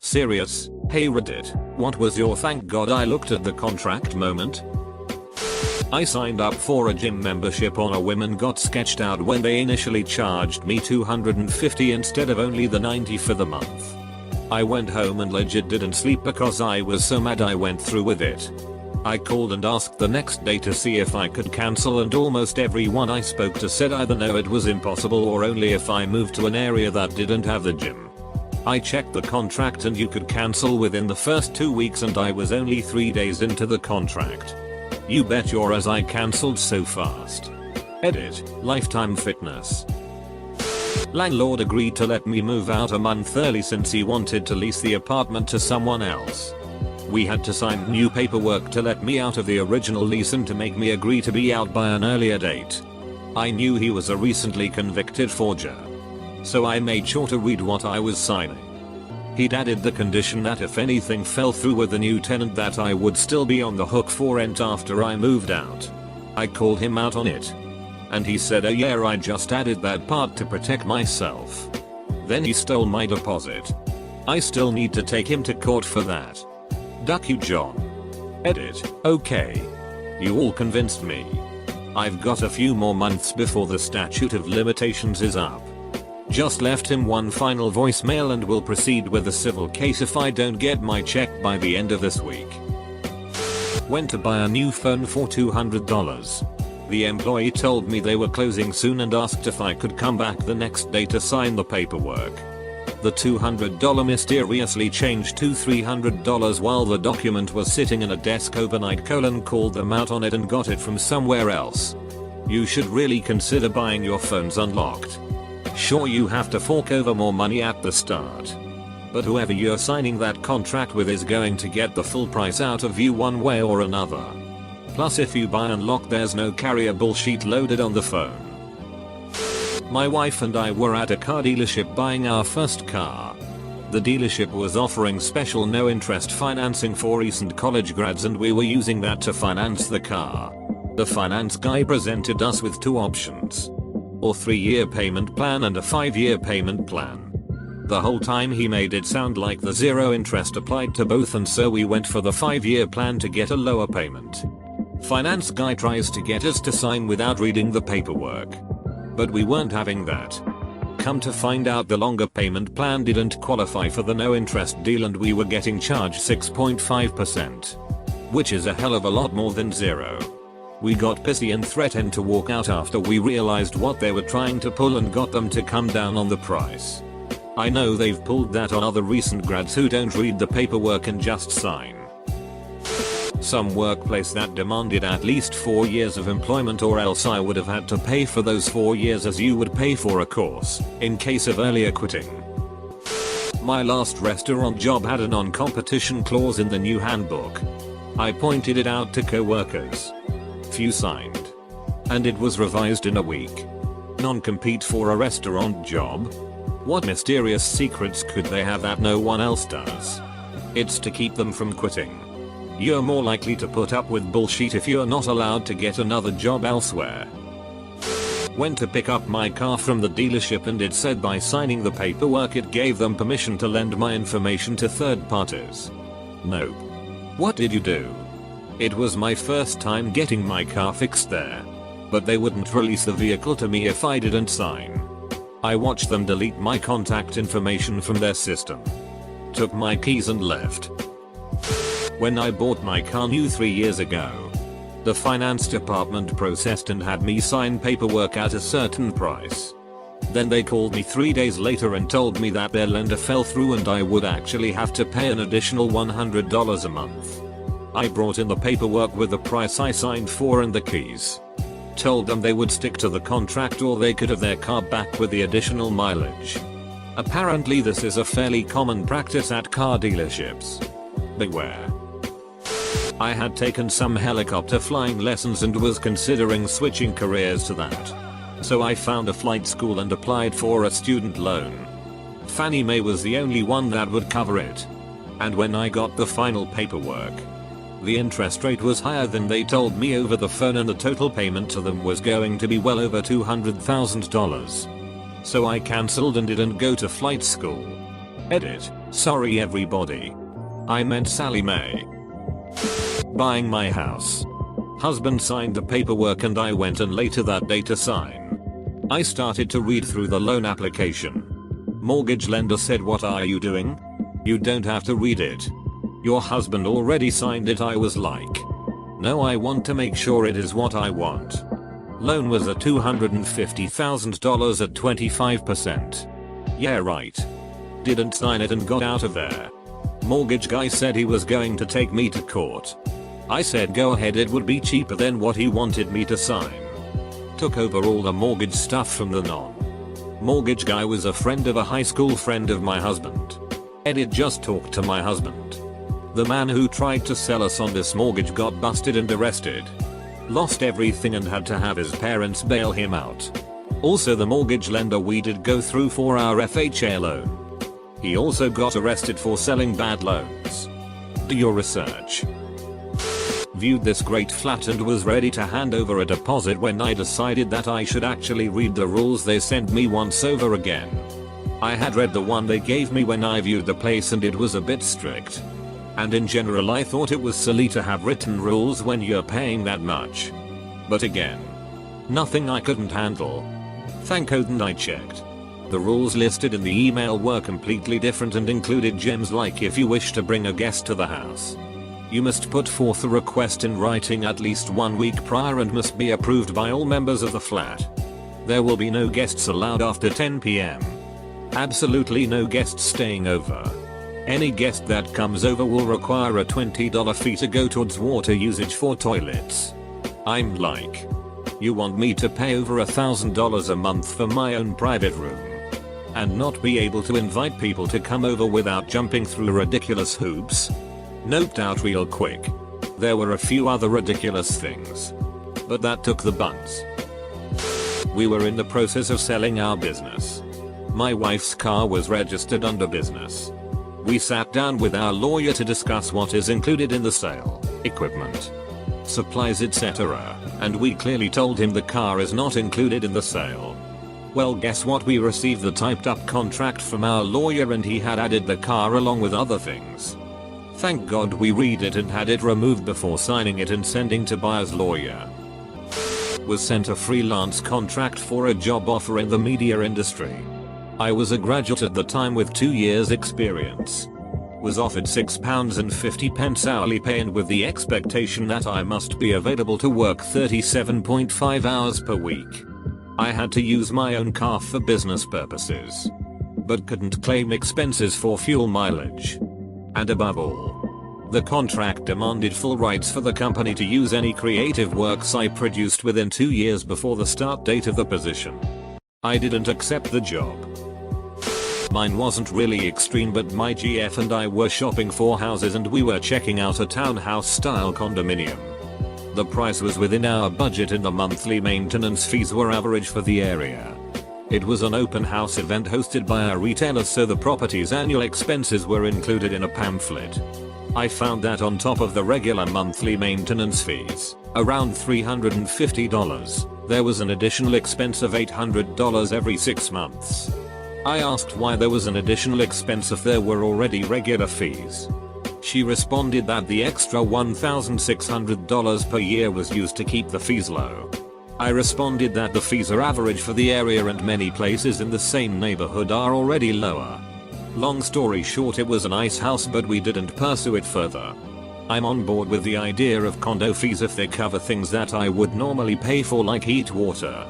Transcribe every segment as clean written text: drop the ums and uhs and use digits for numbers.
Serious? Hey Reddit, what was your thank god I looked at the contract moment? I signed up for a gym membership on a whim and got sketched out when they initially charged me $250 instead of only the $90 for the month. I went home and legit didn't sleep because I was so mad I went through with it. I called and asked the next day to see if I could cancel, and almost everyone I spoke to said either no, it was impossible, or only if I moved to an area that didn't have the gym. I checked the contract and you could cancel within the first 2 weeks, and I was only 3 days into the contract. You bet your ass I cancelled so fast. Edit, Lifetime Fitness. Landlord agreed to let me move out a month early since he wanted to lease the apartment to someone else. We had to sign new paperwork to let me out of the original lease and to make me agree to be out by an earlier date. I knew he was a recently convicted forger, so I made sure to read what I was signing. He'd added the condition that if anything fell through with the new tenant that I would still be on the hook for rent after I moved out. I called him out on it, and he said, oh yeah, I just added that part to protect myself. Then he stole my deposit. I still need to take him to court for that. Duck you, John. Edit, okay. You all convinced me. I've got a few more months before the statute of limitations is up. Just left him one final voicemail and will proceed with a civil case if I don't get my check by the end of this week. Went to buy a new phone for $200. The employee told me they were closing soon and asked if I could come back the next day to sign the paperwork. The $200 mysteriously changed to $300 while the document was sitting in a desk overnight. Called them out on it and got it from somewhere else. You should really consider buying your phones unlocked. Sure, you have to fork over more money at the start, but whoever you're signing that contract with is going to get the full price out of you one way or another. Plus, if you buy unlocked, there's no carrier bullshit loaded on the phone. My wife and I were at a car dealership buying our first car. The dealership was offering special no interest financing for recent college grads, and we were using that to finance the car. The finance guy presented us with two options: or 3-year payment plan and a 5-year payment plan. The whole time he made it sound like the zero interest applied to both, and so we went for the 5-year plan to get a lower payment. Finance guy tries to get us to sign without reading the paperwork, but we weren't having that. Come to find out, the longer payment plan didn't qualify for the no interest deal, and we were getting charged 6.5%, which is a hell of a lot more than zero. We got pissy and threatened to walk out after we realized what they were trying to pull and got them to come down on the price. I know they've pulled that on other recent grads who don't read the paperwork and just sign. Some workplace that demanded at least 4 years of employment, or else I would have had to pay for those 4 years as you would pay for a course in case of earlier quitting. My last restaurant job had a non-competition clause in the new handbook. I pointed it out to co-workers. Few signed, and it was revised in a week. Non-compete for a restaurant job? What mysterious secrets could they have that no one else does? It's to keep them from quitting. You're more likely to put up with bullshit if you're not allowed to get another job elsewhere. Went to pick up my car from the dealership, and it said by signing the paperwork it gave them permission to lend my information to third parties. Nope. What did you do? It was my first time getting my car fixed there, but they wouldn't release the vehicle to me if I didn't sign. I watched them delete my contact information from their system, took my keys and left. When I bought my car new 3 years ago, the finance department processed and had me sign paperwork at a certain price. Then they called me 3 days later and told me that their lender fell through and I would actually have to pay an additional $100 a month. I brought in the paperwork with the price I signed for and the keys. Told them they would stick to the contract or they could have their car back with the additional mileage. Apparently this is a fairly common practice at car dealerships. Beware. I had taken some helicopter flying lessons and was considering switching careers to that. So I found a flight school and applied for a student loan. Fannie Mae was the only one that would cover it. And when I got the final paperwork, the interest rate was higher than they told me over the phone, and the total payment to them was going to be well over $200,000. So I cancelled and didn't go to flight school. Edit. Sorry everybody. I meant Sally Mae. Buying my house. Husband signed the paperwork and I went in later that day to sign. I started to read through the loan application. Mortgage lender said, "What are you doing? You don't have to read it. Your husband already signed it." I was like, "No, I want to make sure it is what I want." Loan was a $250,000 at 25%. Yeah, right. Didn't sign it and got out of there. Mortgage guy said he was going to take me to court. I said go ahead, it would be cheaper than what he wanted me to sign. Took over all the mortgage stuff from the non-mortgage guy. Was a friend of a high school friend of my husband. Edit just talked to my husband. The man who tried to sell us on this mortgage got busted and arrested. Lost everything and had to have his parents bail him out. Also the mortgage lender we did go through for our FHA loan. He also got arrested for selling bad loans. Do your research. Viewed this great flat and was ready to hand over a deposit when I decided that I should actually read the rules they sent me once over again. I had read the one they gave me when I viewed the place and it was a bit strict. And in general I thought it was silly to have written rules when you're paying that much. But again, nothing I couldn't handle. Thank Odin I checked. The rules listed in the email were completely different and included gems like if you wish to bring a guest to the house, you must put forth a request in writing at least 1 week prior and must be approved by all members of the flat. There will be no guests allowed after 10 PM. Absolutely no guests staying over. Any guest that comes over will require a $20 fee to go towards water usage for toilets. I'm like, you want me to pay over $1,000 a month for my own private room? And not be able to invite people to come over without jumping through ridiculous hoops? Noped out real quick. There were a few other ridiculous things, but that took the buns. We were in the process of selling our business. My wife's car was registered under business. We sat down with our lawyer to discuss what is included in the sale, equipment, supplies, etc., and we clearly told him the car is not included in the sale. Well, guess what? We received the typed up contract from our lawyer and he had added the car along with other things. Thank God we read it and had it removed before signing it and sending to buyer's lawyer. Was sent a freelance contract for a job offer in the media industry. I was a graduate at the time with 2 years experience. Was offered £6.50 hourly pay and with the expectation that I must be available to work 37.5 hours per week. I had to use my own car for business purposes, but couldn't claim expenses for fuel mileage. And above all, the contract demanded full rights for the company to use any creative works I produced within 2 years before the start date of the position. I didn't accept the job. Mine wasn't really extreme, but my GF and I were shopping for houses and we were checking out a townhouse style condominium. The price was within our budget and the monthly maintenance fees were average for the area. It was an open house event hosted by a retailer, so the property's annual expenses were included in a pamphlet. I found that on top of the regular monthly maintenance fees, around $350, there was an additional expense of $800 every 6 months. I asked why there was an additional expense if there were already regular fees. She responded that the extra $1,600 per year was used to keep the fees low. I responded that the fees are average for the area and many places in the same neighborhood are already lower. Long story short, it was a nice house but we didn't pursue it further. I'm on board with the idea of condo fees if they cover things that I would normally pay for like heat, water,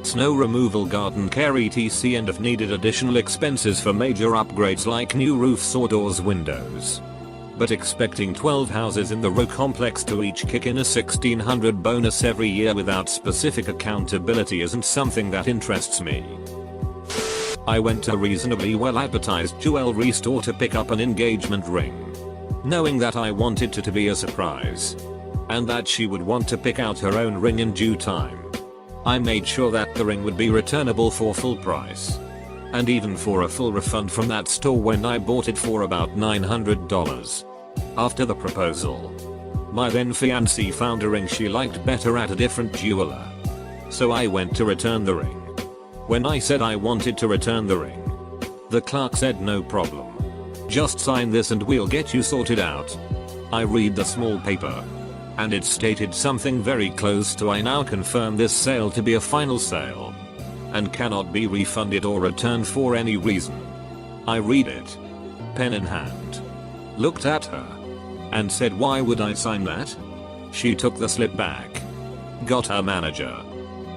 snow removal, garden care etc, and if needed additional expenses for major upgrades like new roofs or doors, windows. But expecting 12 houses in the row complex to each kick in a $1,600 bonus every year without specific accountability isn't something that interests me. I went to a reasonably well advertised jewelry store to pick up an engagement ring, knowing that I wanted it to be a surprise, and that she would want to pick out her own ring in due time. I made sure that the ring would be returnable for full price, and even for a full refund from that store when I bought it for about $900. After the proposal, my then fiancée found a ring she liked better at a different jeweler, so I went to return the ring. When I said I wanted to return the ring, the clerk said no problem. Just sign this and we'll get you sorted out. I read the small paper. And it stated something very close to I now confirm this sale to be a final sale. And cannot be refunded or returned for any reason. I read it. Pen in hand. Looked at her. And said, why would I sign that? She took the slip back. Got her manager.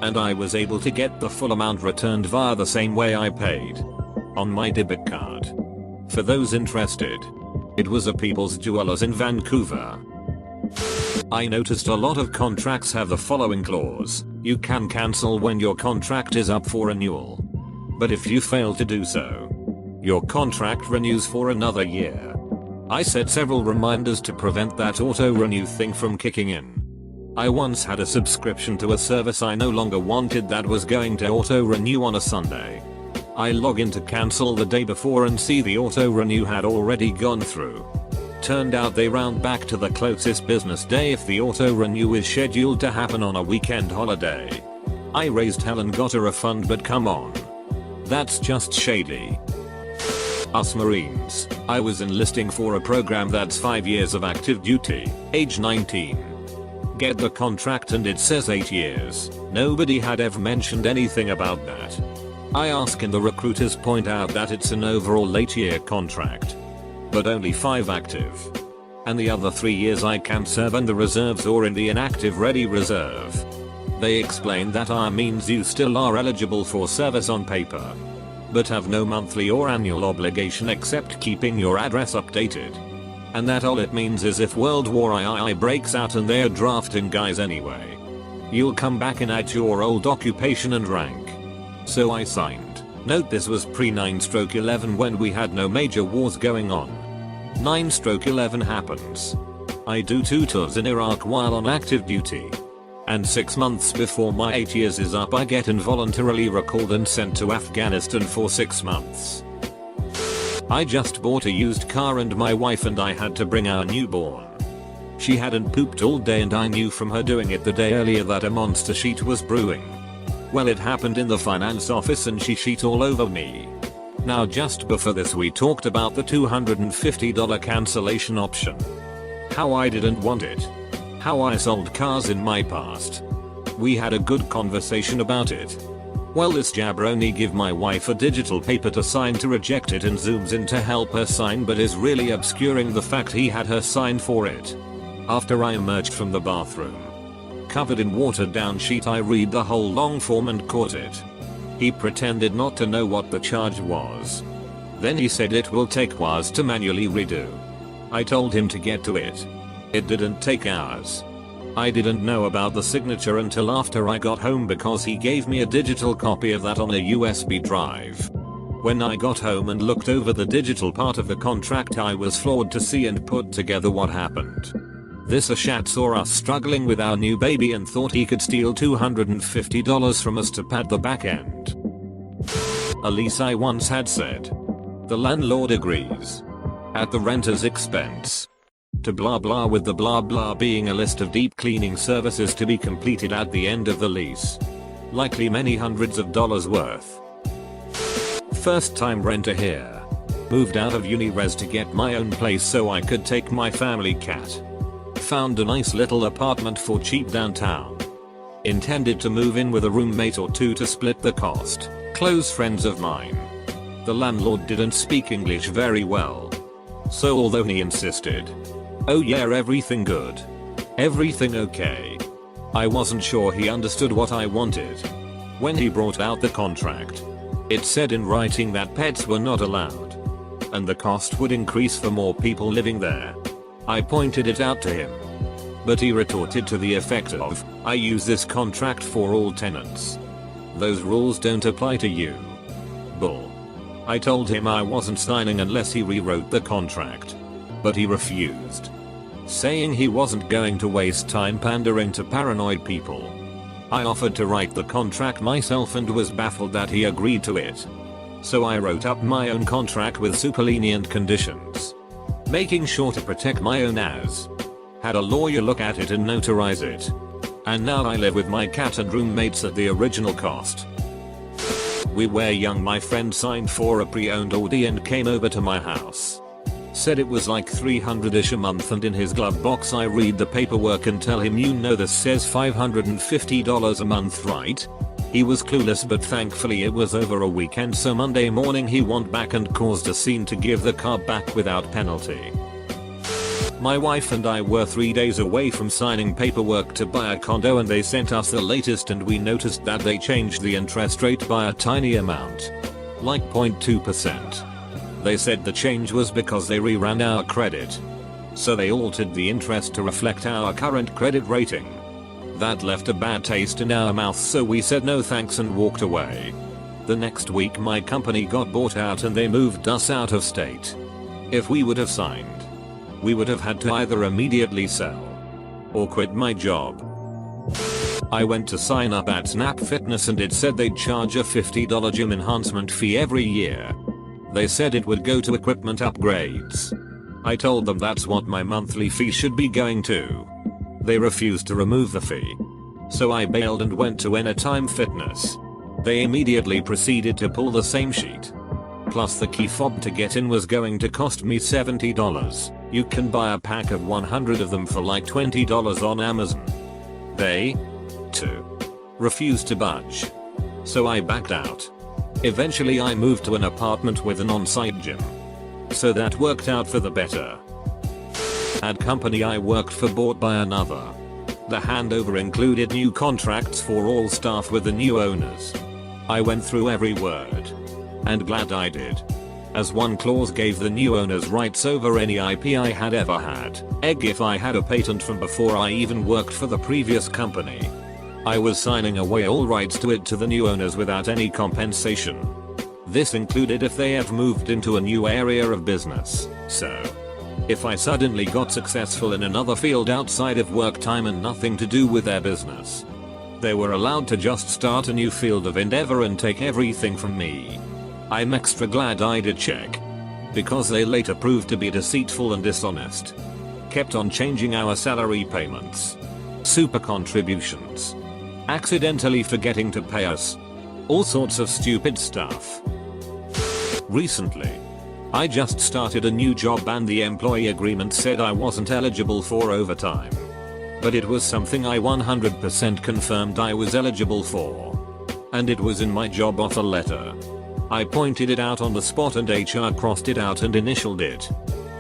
And I was able to get the full amount returned via the same way I paid. On my debit card. For those interested. It was a People's Jewelers in Vancouver. I noticed a lot of contracts have the following clause. You can cancel when your contract is up for renewal. But if you fail to do so, your contract renews for another year. I set several reminders to prevent that auto-renew thing from kicking in. I once had a subscription to a service I no longer wanted that was going to auto-renew on a Sunday. I log in to cancel the day before and see the auto-renew had already gone through. Turned out they round back to the closest business day if the auto-renew is scheduled to happen on a weekend holiday. I raised hell and got a refund, but come on. That's just shady. Us Marines. I was enlisting for a program that's 5 years of active duty, age 19. Get the contract and it says 8 years. Nobody had ever mentioned anything about that. I ask and the recruiters point out that it's an overall 8-year contract. But only 5 active. And the other 3 years I can serve in the reserves or in the inactive ready reserve. They explain that means you still are eligible for service on paper. But have no monthly or annual obligation except keeping your address updated. And that all it means is if World War III breaks out and they're drafting guys anyway, you'll come back in at your old occupation and rank. So I signed. Note this was pre 9/11 when we had no major wars going on. 9/11 happens. I do 2 tours in Iraq while on active duty. And 6 months before my 8 years is up I get involuntarily recalled and sent to Afghanistan for 6 months. I just bought a used car and my wife and I had to bring our newborn. She hadn't pooped all day and I knew from her doing it the day earlier that a monster sheet was brewing. Well, it happened in the finance office and she sheet all over me. Now just before this we talked about the $250 cancellation option. How I didn't want it. How I sold cars in my past. We had a good conversation about it. Well, this jabroni give my wife a digital paper to sign to reject it and zooms in to help her sign but is really obscuring the fact he had her sign for it. After I emerged from the bathroom, covered in watered down sheet, I read the whole long form and caught it. He pretended not to know what the charge was. Then he said it will take hours to manually redo. I told him to get to it. It didn't take hours. I didn't know about the signature until after I got home because he gave me a digital copy of that on a USB drive. When I got home and looked over the digital part of the contract I was floored to see and put together what happened. This Ashat saw us struggling with our new baby and thought he could steal $250 from us to pad the back end. A lease I once had said. The landlord agrees. At the renter's expense. To blah blah, with the blah blah being a list of deep cleaning services to be completed at the end of the lease. Likely many hundreds of dollars worth. First time renter here. Moved out of uni res to get my own place so I could take my family cat. Found a nice little apartment for cheap downtown. Intended to move in with a roommate or 2 to split the cost. Close friends of mine. The landlord didn't speak English very well. So although he insisted, oh yeah, everything good. Everything okay. I wasn't sure he understood what I wanted. When he brought out the contract, it said in writing that pets were not allowed. And the cost would increase for more people living there. I pointed it out to him. But he retorted to the effect of, I use this contract for all tenants. Those rules don't apply to you. Bull. I told him I wasn't signing unless he rewrote the contract. But he refused. Saying he wasn't going to waste time pandering to paranoid people. I offered to write the contract myself and was baffled that he agreed to it. So I wrote up my own contract with super lenient conditions. Making sure to protect my own ass. Had a lawyer look at it and notarize it. And now I live with my cat and roommates at the original cost. We were young, my friend signed for a pre-owned Audi and came over to my house. Said it was like $300ish a month, and in his glove box I read the paperwork and tell him, you know this says $550 a month, right? He was clueless, but thankfully it was over a weekend, so Monday morning he went back and caused a scene to give the car back without penalty. My wife and I were 3 days away from signing paperwork to buy a condo, and they sent us the latest, and we noticed that they changed the interest rate by a tiny amount. Like 0.2%. They said the change was because they reran our credit. So they altered the interest to reflect our current credit rating. That left a bad taste in our mouth, so we said no thanks and walked away. The next week my company got bought out and they moved us out of state. If we would have signed, we would have had to either immediately sell or quit my job. I went to sign up at Snap Fitness and it said they'd charge a $50 gym enhancement fee every year. They said it would go to equipment upgrades. I told them that's what my monthly fee should be going to. They refused to remove the fee. So I bailed and went to Anytime Fitness. They immediately proceeded to pull the same sheet. Plus the key fob to get in was going to cost me $70. You can buy a pack of 100 of them for like $20 on Amazon. They, too, refused to budge. So I backed out. Eventually I moved to an apartment with an on-site gym. So that worked out for the better. Ad company I worked for bought by another. The handover included new contracts for all staff with the new owners. I went through every word. And glad I did. As one clause gave the new owners rights over any IP I had ever had. If I had a patent from before I even worked for the previous company, I was signing away all rights to it to the new owners without any compensation. This included if they have moved into a new area of business. So, if I suddenly got successful in another field outside of work time and nothing to do with their business, they were allowed to just start a new field of endeavor and take everything from me. I'm extra glad I did check. Because they later proved to be deceitful and dishonest. Kept on changing our salary payments. Super contributions. Accidentally forgetting to pay us. All sorts of stupid stuff. Recently, I just started a new job and the employee agreement said I wasn't eligible for overtime. But it was something I 100% confirmed I was eligible for. And it was in my job offer letter. I pointed it out on the spot and HR crossed it out and initialed it.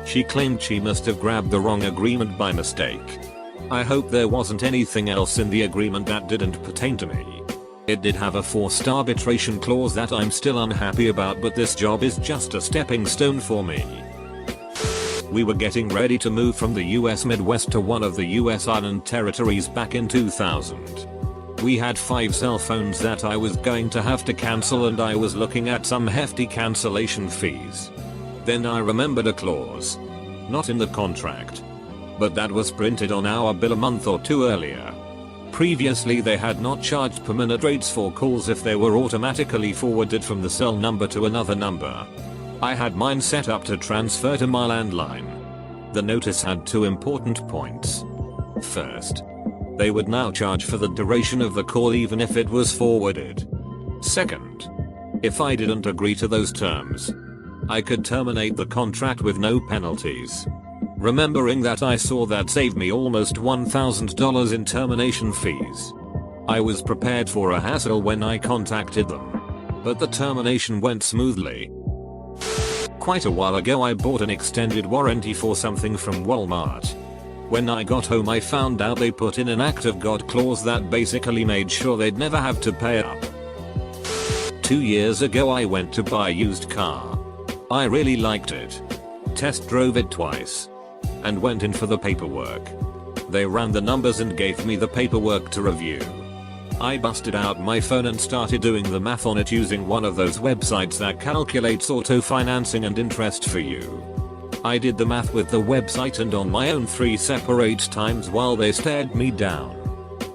She claimed she must have grabbed the wrong agreement by mistake. I hope there wasn't anything else in the agreement that didn't pertain to me. It did have a forced arbitration clause that I'm still unhappy about, but this job is just a stepping stone for me. We were getting ready to move from the US Midwest to one of the US Island territories back in 2000. We had 5 cell phones that I was going to have to cancel and I was looking at some hefty cancellation fees. Then I remembered a clause. Not in the contract. But that was printed on our bill a month or 2 earlier. Previously they had not charged per minute rates for calls if they were automatically forwarded from the cell number to another number. I had mine set up to transfer to my landline. The notice had 2 important points. First, they would now charge for the duration of the call even if it was forwarded. Second, if I didn't agree to those terms, I could terminate the contract with no penalties. Remembering that, I saw that saved me almost $1,000 in termination fees. I was prepared for a hassle when I contacted them. But the termination went smoothly. Quite a while ago I bought an extended warranty for something from Walmart. When I got home I found out they put in an act of God clause that basically made sure they'd never have to pay up. 2 years ago I went to buy a used car. I really liked it. Test drove it twice. And went in for the paperwork. They ran the numbers and gave me the paperwork to review. I busted out my phone and started doing the math on it using one of those websites that calculates auto financing and interest for you. I did the math with the website and on my own 3 separate times while they stared me down.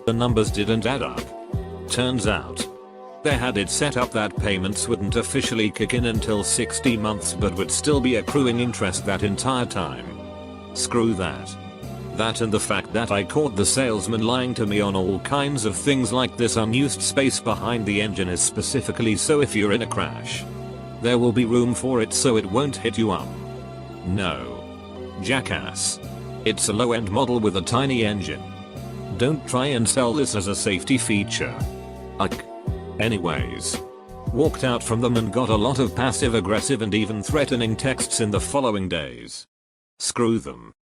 The numbers didn't add up. Turns out, they had it set up that payments wouldn't officially kick in until 60 months but would still be accruing interest that entire time. Screw that. That and the fact that I caught the salesman lying to me on all kinds of things like this unused space behind the engine is specifically so if you're in a crash, there will be room for it so it won't hit you up. No. Jackass. It's a low-end model with a tiny engine. Don't try and sell this as a safety feature. Ugh. Anyways. Walked out from them and got a lot of passive-aggressive and even threatening texts in the following days. Screw them.